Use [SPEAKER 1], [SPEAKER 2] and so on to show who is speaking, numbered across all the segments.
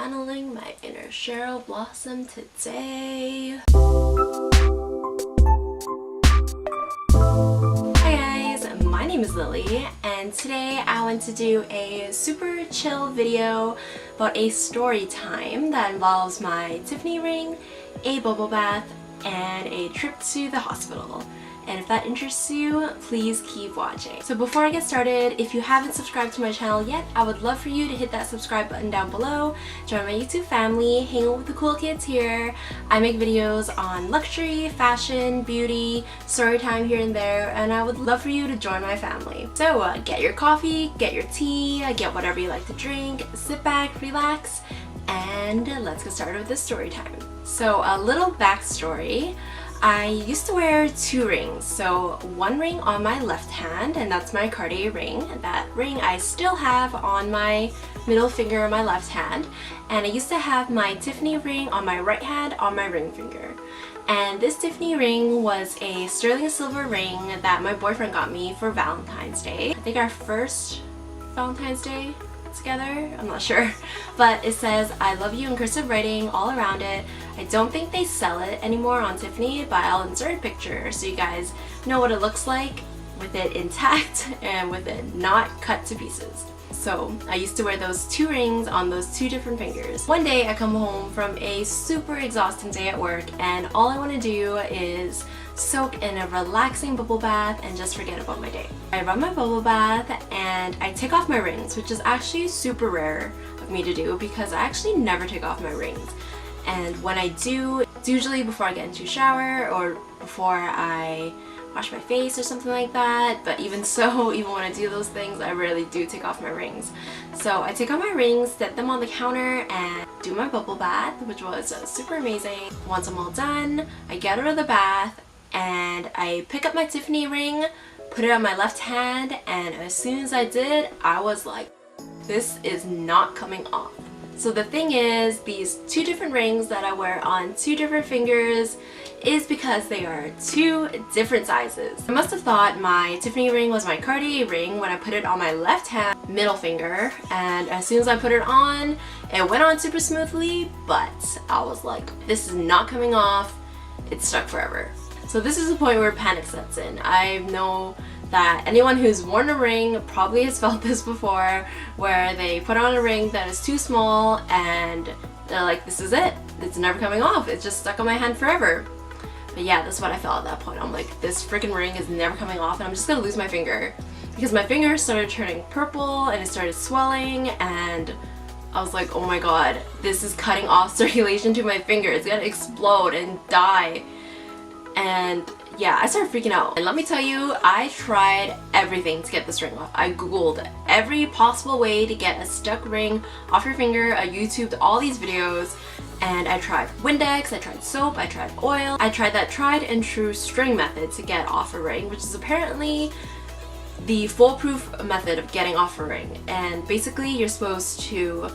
[SPEAKER 1] channeling my inner Cheryl Blossom today. Hi guys, my name is Lily and today I want to do a super chill video about a story time that involves my Tiffany ring, a bubble bath, and a trip to the hospital. And if that interests you, please keep watching. So before I get started, if you haven't subscribed to my channel yet, I would love for you to hit that subscribe button down below, join my YouTube family, hang out with the cool kids here. I make videos on luxury, fashion, beauty, story time here and there, and I would love for you to join my family. So get your coffee, get your tea, get whatever you like to drink, sit back, relax, and let's get started with this story time. So a little backstory. I used to wear two rings, so one ring on my left hand, and that's my Cartier ring. That ring I still have on my middle finger on my left hand, and I used to have my Tiffany ring on my right hand on my ring finger. And this Tiffany ring was a sterling silver ring that my boyfriend got me for Valentine's Day. I think our first Valentine's Day together, I'm not sure, but it says I love you in cursive writing all around it. I don't think they sell it anymore on Tiffany, but I'll insert a picture so you guys know what it looks like with it intact and with it not cut to pieces. So I used to wear those two rings on those two different fingers. One day I come home from a super exhausting day at work and all I want to do is soak in a relaxing bubble bath and just forget about my day. I run my bubble bath and I take off my rings, which is actually super rare of me to do because I actually never take off my rings. And when I do, it's usually before I get into a shower or before I wash my face or something like that. But even so, even when I do those things, I rarely do take off my rings. So I take off my rings, set them on the counter, and do my bubble bath, which was super amazing. Once I'm all done, I get out of the bath and I pick up my Tiffany ring, put it on my left hand, and as soon as I did, I was like, this is not coming off. So the thing is, these two different rings that I wear on two different fingers is because they are two different sizes. I must have thought my Tiffany ring was my Cartier ring when I put it on my left hand middle finger, and as soon as I put it on, it went on super smoothly, but I was like, this is not coming off, it's stuck forever. So this is the point where panic sets in. I know that anyone who's worn a ring probably has felt this before, where they put on a ring that is too small and they're like, this is it, it's never coming off, it's just stuck on my hand forever. But yeah, that's what I felt at that point. I'm like, this freaking ring is never coming off and I'm just gonna lose my finger. Because my finger started turning purple and it started swelling, and I was like, oh my god, this is cutting off circulation to my finger, it's gonna explode and die. And yeah, I started freaking out. And let me tell you, I tried everything to get this ring off. I googled every possible way to get a stuck ring off your finger. I YouTubed all these videos and I tried Windex, I tried soap, I tried oil. I tried that tried and true string method to get off a ring, which is apparently the foolproof method of getting off a ring. And basically you're supposed to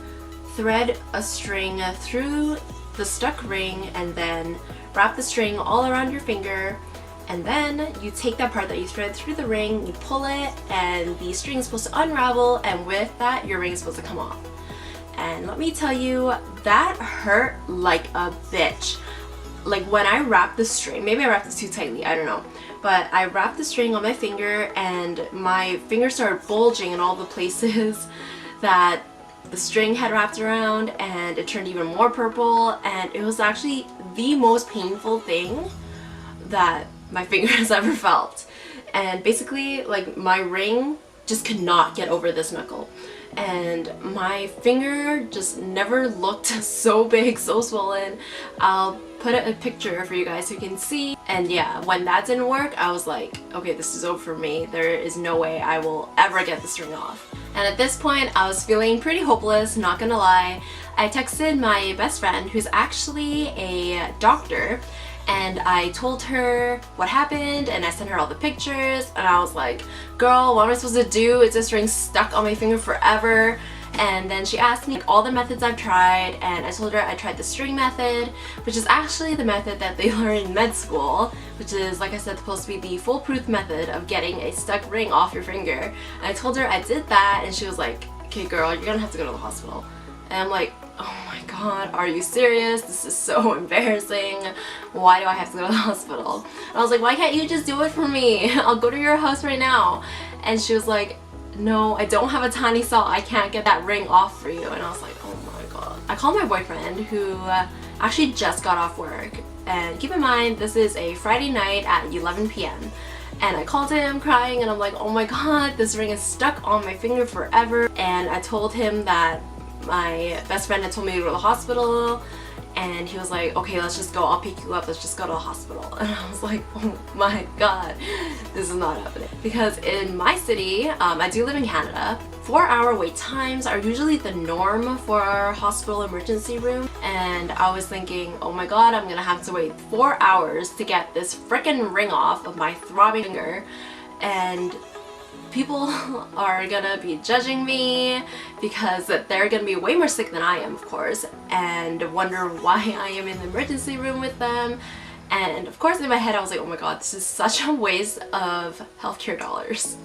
[SPEAKER 1] thread a string through the stuck ring and then wrap the string all around your finger, and then you take that part that you thread through the ring, you pull it, and the string is supposed to unravel, and with that your ring is supposed to come off. And let me tell you, that hurt like a bitch. Like when I wrapped the string, maybe I wrapped it too tightly, I don't know, but I wrapped the string on my finger and my finger started bulging in all the places that the string had wrapped around, and it turned even more purple, and it was actually the most painful thing that my finger has ever felt. And basically, like, my ring just could not get over this knuckle, and my finger just never looked so big, so swollen. I'll put a picture for you guys so you can see. And yeah, when that didn't work, I was like, okay, this is over for me. There is no way I will ever get this ring off. And at this point, I was feeling pretty hopeless, not gonna lie. I texted my best friend, who's actually a doctor, and I told her what happened and I sent her all the pictures, and I was like, girl, what am I supposed to do? Is this ring stuck on my finger forever? And then she asked me all the methods I've tried, and I told her I tried the string method, which is actually the method that they learn in med school, which is, like I said, supposed to be the foolproof method of getting a stuck ring off your finger. And I told her I did that, and she was like, okay girl, you're gonna have to go to the hospital. And I'm like, oh my god, are you serious? This is so embarrassing. Why do I have to go to the hospital? And I was like, why can't you just do it for me? I'll go to your house right now. And she was like, no, I don't have a tiny saw. I can't get that ring off for you. And I was like, oh my god. I called my boyfriend who actually just got off work. And keep in mind, this is a Friday night at 11 p.m. And I called him crying and I'm like, oh my god, this ring is stuck on my finger forever. And I told him that my best friend had told me to go to the hospital, and he was like, okay, let's just go, I'll pick you up, let's just go to the hospital. And I was like, oh my god, this is not happening. Because in my city, I do live in Canada, 4-hour wait times are usually the norm for our hospital emergency room. And I was thinking, oh my god, I'm gonna have to wait 4 hours to get this frickin' ring off of my throbbing finger, and people are gonna be judging me because they're gonna be way more sick than I am, of course, and wonder why I am in the emergency room with them. And of course in my head I was like, oh my god, this is such a waste of healthcare dollars.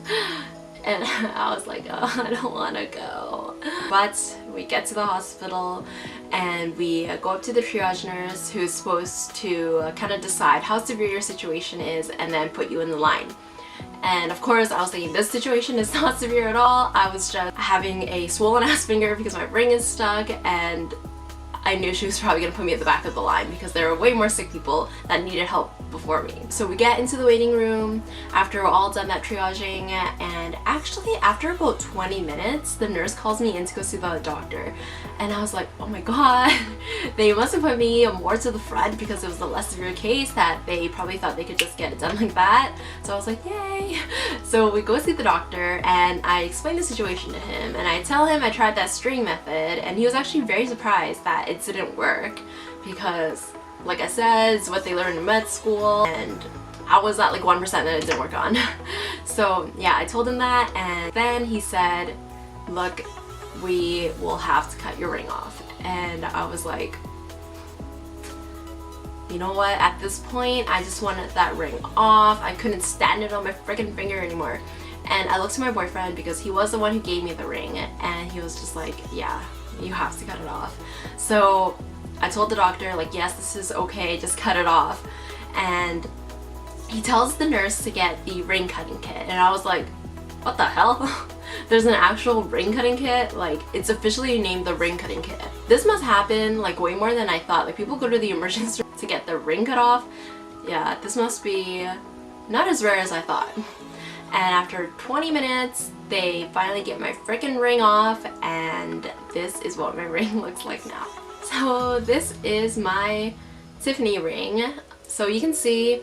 [SPEAKER 1] And I was like, oh, I don't want to go. But we get to the hospital and we go up to the triage nurse, who's supposed to kind of decide how severe your situation is and then put you in the line. And of course I was thinking, this situation is not severe at all. I was just having a swollen ass finger because my ring is stuck, and I knew she was probably gonna put me at the back of the line because there were way more sick people that needed help before me. So we get into the waiting room after we're all done that triaging, and actually after about 20 minutes the nurse calls me in to go see the doctor. And I was like, oh my god, they must have put me more to the front because it was a less severe case, that they probably thought they could just get it done like that. So I was like, yay. So we go see the doctor and I explain the situation to him, and I tell him I tried that string method, and he was actually very surprised that it didn't work because, like I said, it's what they learned in med school, and I was at like 1% that it didn't work on. So yeah, I told him that, and then he said, look, we will have to cut your ring off. And I was like, you know what, at this point I just wanted that ring off. I couldn't stand it on my freaking finger anymore. And I looked to my boyfriend because he was the one who gave me the ring, and he was just like, yeah, you have to cut it off. So I told the doctor, like, yes, this is okay, just cut it off. And he tells the nurse to get the ring cutting kit, and I was like, what the hell? There's an actual ring cutting kit? Like, it's officially named the ring cutting kit. This must happen like way more than I thought. Like, people go to the emergency room to get their ring cut off. Yeah, this must be not as rare as I thought. And after 20 minutes, they finally get my freaking ring off, and this is what my ring looks like now. So this is my Tiffany ring. So you can see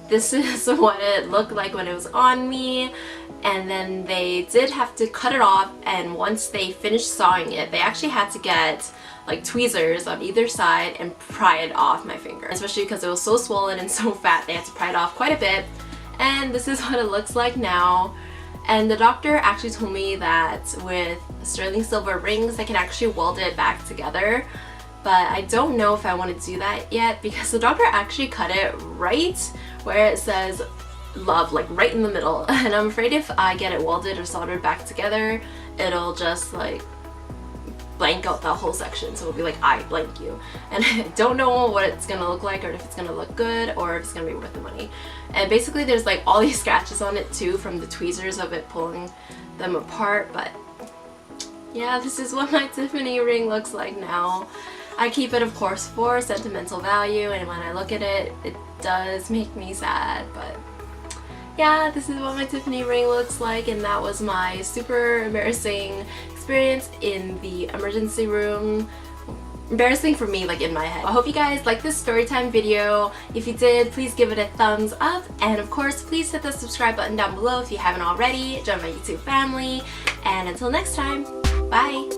[SPEAKER 1] this is what it looked like when it was on me, and then they did have to cut it off, and once they finished sawing it, they actually had to get like tweezers on either side and pry it off my finger, especially because it was so swollen and so fat. They had to pry it off quite a bit, and this is what it looks like now. And the doctor actually told me that with sterling silver rings they can actually weld it back together, but I don't know if I want to do that yet because the doctor actually cut it right where it says love, like right in the middle, and I'm afraid if I get it welded or soldered back together, it'll just like blank out that whole section, so it'll be like, I blank you. And I don't know what it's gonna look like, or if it's gonna look good, or if it's gonna be worth the money. And basically there's like all these scratches on it too from the tweezers of it pulling them apart. But yeah, this is what my Tiffany ring looks like now. I keep it, of course, for sentimental value, and when I look at it, it does make me sad, but yeah, this is what my Tiffany ring looks like, and that was my super embarrassing experience in the emergency room. Embarrassing for me, like in my head. I hope you guys liked this storytime video. If you did, please give it a thumbs up, and of course, please hit the subscribe button down below if you haven't already. Join my YouTube family, and until next time, bye!